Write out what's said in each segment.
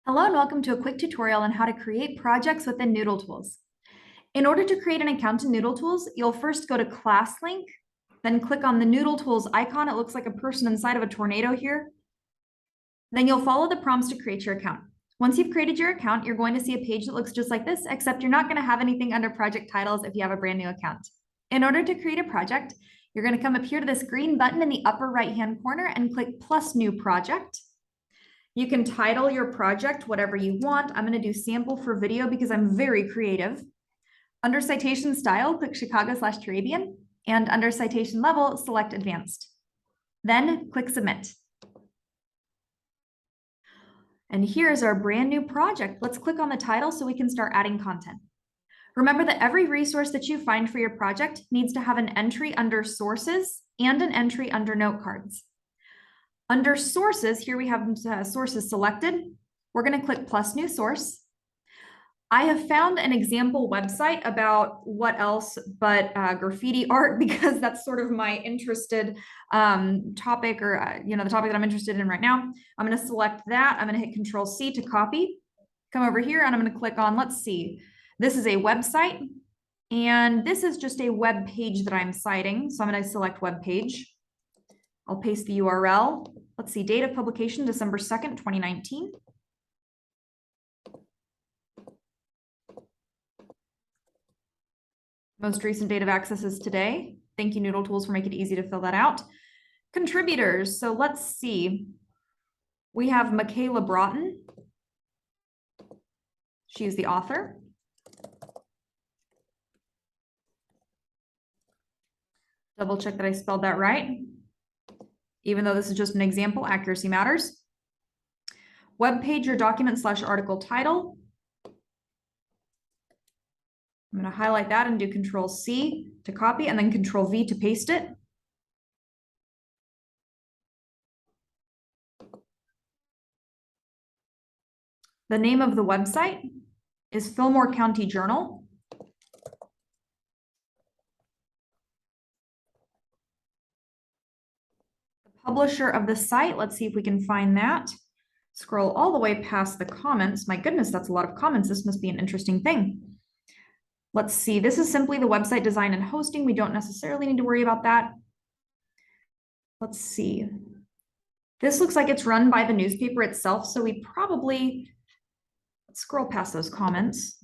Hello and welcome to a quick tutorial on how to create projects within NoodleTools. In order to create an account in NoodleTools, you'll first go to Class Link, then click on the NoodleTools icon. It looks like a person inside of a tornado here. Then you'll follow the prompts to create your account. Once you've created your account, you're going to see a page that looks just like this, except you're not going to have anything under project titles if you have a brand new account. In order to create a project, you're going to come up here to this green button in the upper right-hand corner and click plus new project. You can title your project whatever you want. I'm going to do sample for video because I'm very creative. Under citation style, click Chicago/Turabian, and under citation level, select advanced. Then click submit. And here's our brand new project. Let's click on the title so we can start adding content. Remember that every resource that you find for your project needs to have an entry under sources and an entry under note cards. Under sources, here we have sources selected. We're going to click plus new source. I have found an example website about what else but graffiti art, because that's sort of my interested topic, or the topic that I'm interested in right now. I'm going to select that. I'm going to hit Control-C to copy. Come over here and I'm going to click on, let's see, this is a website, and this is just a web page that I'm citing. So I'm going to select web page. I'll paste the URL. Let's see, date of publication, December 2nd, 2019. Most recent date of access is today. Thank you, NoodleTools, for making it easy to fill that out. Contributors, so let's see. We have Michaela Broughton. She's the author. Double check that I spelled that right. Even though this is just an example, accuracy matters. Web page or document/article title. I'm going to highlight that and do Control-C to copy and then Control-V to paste it. The name of the website is Fillmore County Journal. Publisher of the site, let's see if we can find that. Scroll all the way past the comments. My goodness, that's a lot of comments. This must be an interesting thing. Let's see, this is simply the website design and hosting. We don't necessarily need to worry about that. Let's see. This looks like it's run by the newspaper itself, so we probably, let's scroll past those comments.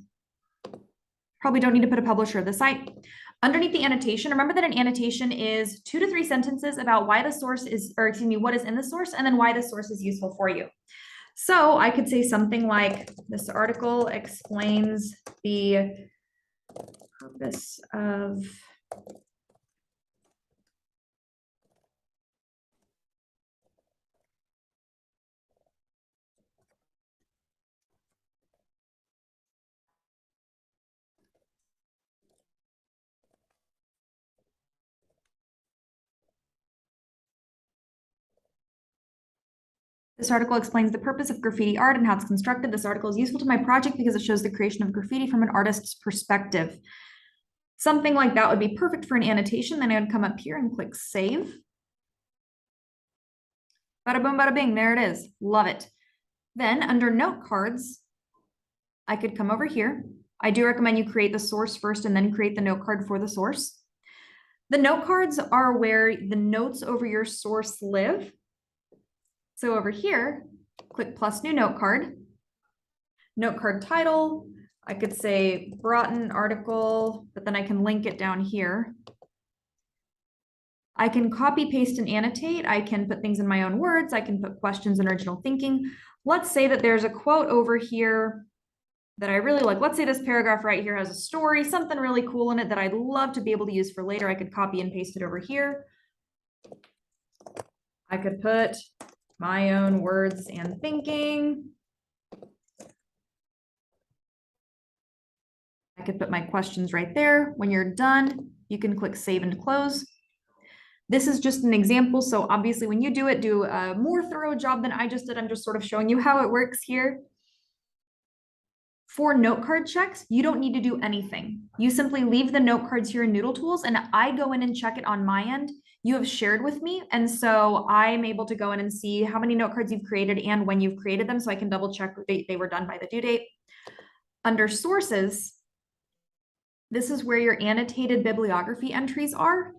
Probably don't need to put a publisher of the site. Underneath the annotation, remember that an annotation is 2 to 3 sentences about why the source is, or excuse me, what is in the source, and then why the source is useful for you. So I could say something like, this article explains the purpose of This article explains the purpose of graffiti art and how it's constructed. This article is useful to my project because it shows the creation of graffiti from an artist's perspective. Something like that would be perfect for an annotation. Then I would come up here and click save. Bada boom, bada bing, there it is. Love it. Then under note cards, I could come over here. I do recommend you create the source first and then create the note card for the source. The note cards are where the notes over your source live. So over here, click plus new note card. Note card title, I could say Broughton article, but then I can link it down here. I can copy, paste, and annotate. I can put things in my own words. I can put questions and original thinking. Let's say that there's a quote over here that I really like. Let's say this paragraph right here has a story, something really cool in it that I'd love to be able to use for later. I could copy and paste it over here. I could put my own words and thinking. I could put my questions right there. When you're done, you can click save and close. This is just an example. So obviously when you do it, do a more thorough job than I just did. I'm just sort of showing you how it works here. For note card checks, you don't need to do anything. You simply leave the note cards here in NoodleTools and I go in and check it on my end. You have shared with me. And so I'm able to go in and see how many note cards you've created and when you've created them. So I can double check they were done by the due date. Under sources, this is where your annotated bibliography entries are.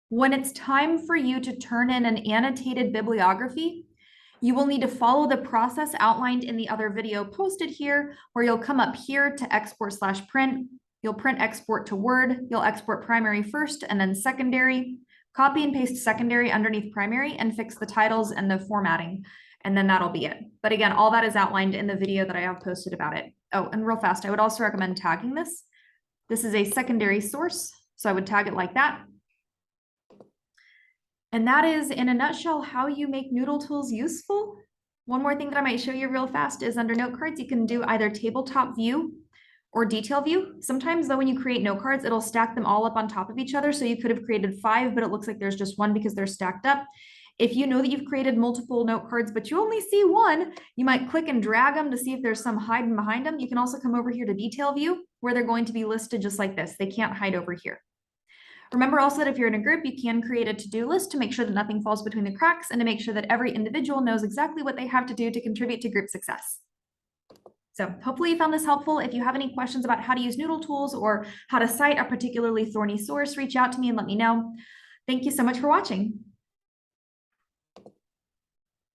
When it's time for you to turn in an annotated bibliography, you will need to follow the process outlined in the other video posted here, where you'll come up here to export/print. You'll print export to Word. You'll export primary first and then secondary. Copy and paste secondary underneath primary and fix the titles and the formatting. And then that'll be it. But again, all that is outlined in the video that I have posted about it. Oh, and real fast, I would also recommend tagging this. This is a secondary source, so I would tag it like that. And that is, in a nutshell, how you make NoodleTools useful. One more thing that I might show you real fast is under note cards, you can do either tabletop view or detail view. Sometimes though, when you create note cards, it'll stack them all up on top of each other. So you could have created 5, but it looks like there's just 1 because they're stacked up. If you know that you've created multiple note cards, but you only see 1, you might click and drag them to see if there's some hiding behind them. You can also come over here to detail view where they're going to be listed just like this. They can't hide over here. Remember also that if you're in a group, you can create a to-do list to make sure that nothing falls between the cracks and to make sure that every individual knows exactly what they have to do to contribute to group success. So hopefully you found this helpful. If you have any questions about how to use NoodleTools or how to cite a particularly thorny source, reach out to me and let me know. Thank you so much for watching.